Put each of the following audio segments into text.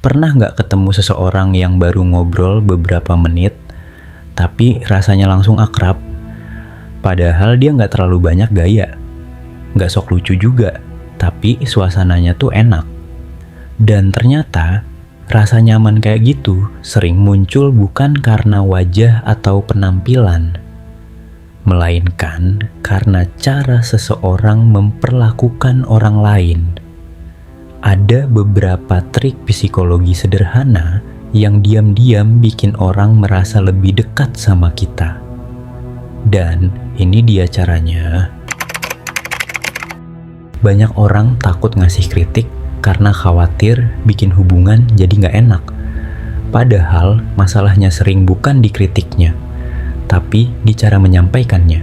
Pernah nggak ketemu seseorang yang baru ngobrol beberapa menit, tapi rasanya langsung akrab? Padahal dia nggak terlalu banyak gaya, nggak sok lucu juga, tapi suasananya tuh enak. Dan ternyata rasa nyaman kayak gitu sering muncul bukan karena wajah atau penampilan, melainkan karena cara seseorang memperlakukan orang lain. Ada beberapa trik psikologi sederhana yang diam-diam bikin orang merasa lebih dekat sama kita. Dan ini dia caranya. Banyak orang takut ngasih kritik karena khawatir bikin hubungan jadi nggak enak. Padahal masalahnya sering bukan di kritiknya, tapi di cara menyampaikannya.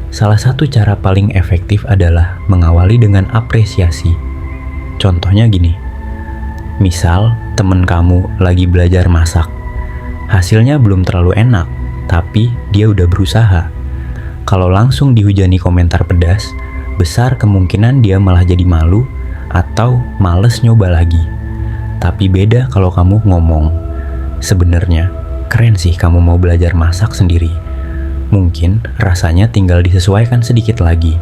Salah satu cara paling efektif adalah mengawali dengan apresiasi. Contohnya gini, misal temen kamu lagi belajar masak. Hasilnya belum terlalu enak, tapi dia udah berusaha. Kalau langsung dihujani komentar pedas, besar kemungkinan dia malah jadi malu atau males nyoba lagi. Tapi beda kalau kamu ngomong, sebenarnya keren sih kamu mau belajar masak sendiri. Mungkin rasanya tinggal disesuaikan sedikit lagi.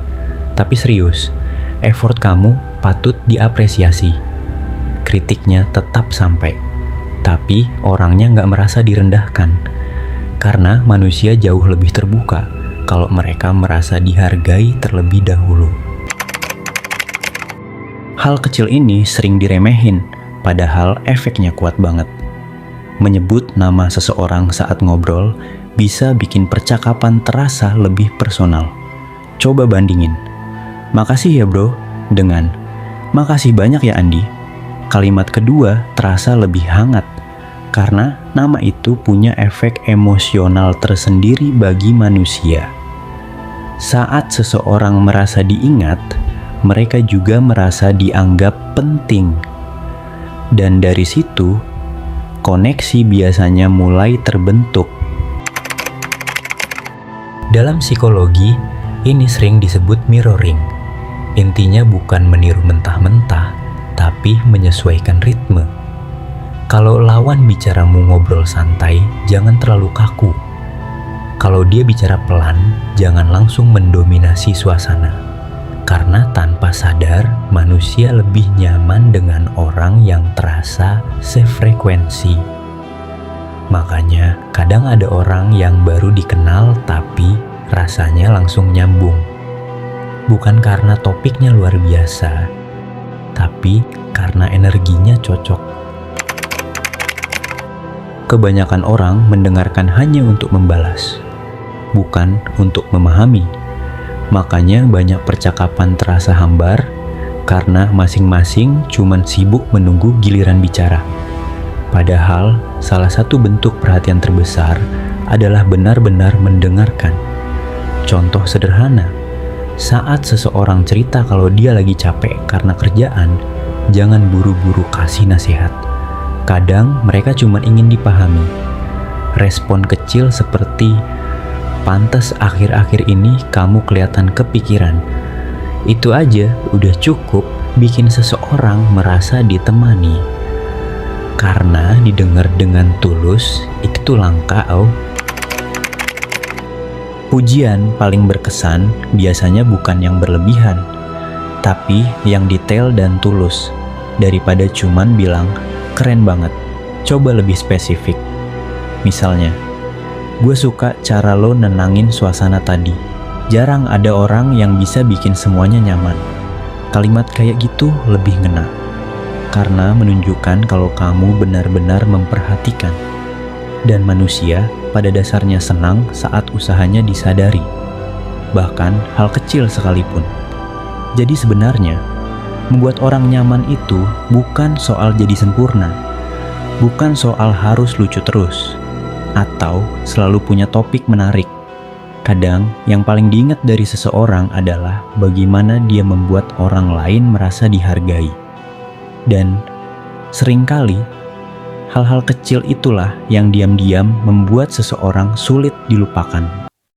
Tapi serius, effort kamu patut diapresiasi. Kritiknya tetap sampai, tapi orangnya nggak merasa direndahkan. Karena manusia jauh lebih terbuka kalau mereka merasa dihargai terlebih dahulu. Hal kecil ini sering diremehin, padahal efeknya kuat banget. Menyebut nama seseorang saat ngobrol bisa bikin percakapan terasa lebih personal. Coba bandingin, "Makasih ya bro," dengan "Makasih banyak ya Andi." Kalimat kedua terasa lebih hangat, karena nama itu punya efek emosional tersendiri bagi manusia. Saat seseorang merasa diingat, mereka juga merasa dianggap penting. Dan dari situ, koneksi biasanya mulai terbentuk. Dalam psikologi, ini sering disebut mirroring. Intinya bukan meniru mentah-mentah, tapi menyesuaikan ritme. Kalau lawan bicaramu ngobrol santai, jangan terlalu kaku. Kalau dia bicara pelan, jangan langsung mendominasi suasana. Karena tanpa sadar, manusia lebih nyaman dengan orang yang terasa sefrekuensi. Makanya, kadang ada orang yang baru dikenal tapi rasanya langsung nyambung. Bukan karena topiknya luar biasa, tapi karena energinya cocok. Kebanyakan orang mendengarkan hanya untuk membalas, bukan untuk memahami. Makanya banyak percakapan terasa hambar, karena masing-masing cuman sibuk menunggu giliran bicara. Padahal, salah satu bentuk perhatian terbesar adalah benar-benar mendengarkan. Contoh sederhana, saat seseorang cerita kalau dia lagi capek karena kerjaan, jangan buru-buru kasih nasihat. Kadang mereka cuma ingin dipahami. Respon kecil seperti, "Pantes akhir-akhir ini kamu kelihatan kepikiran." Itu aja udah cukup bikin seseorang merasa ditemani. Karena didengar dengan tulus, itu langka. Pujian paling berkesan biasanya bukan yang berlebihan, tapi yang detail dan tulus. Daripada cuman bilang, "Keren banget." Coba lebih spesifik. Misalnya, "Gue suka cara lo nenangin suasana tadi. Jarang ada orang yang bisa bikin semuanya nyaman." Kalimat kayak gitu lebih ngena, karena menunjukkan kalau kamu benar-benar memperhatikan. Dan manusia pada dasarnya senang saat usahanya disadari, bahkan hal kecil sekalipun. Jadi sebenarnya, membuat orang nyaman itu bukan soal jadi sempurna, bukan soal harus lucu terus, atau selalu punya topik menarik. Kadang yang paling diingat dari seseorang adalah bagaimana dia membuat orang lain merasa dihargai. Dan seringkali hal-hal kecil itulah yang diam-diam membuat seseorang sulit dilupakan.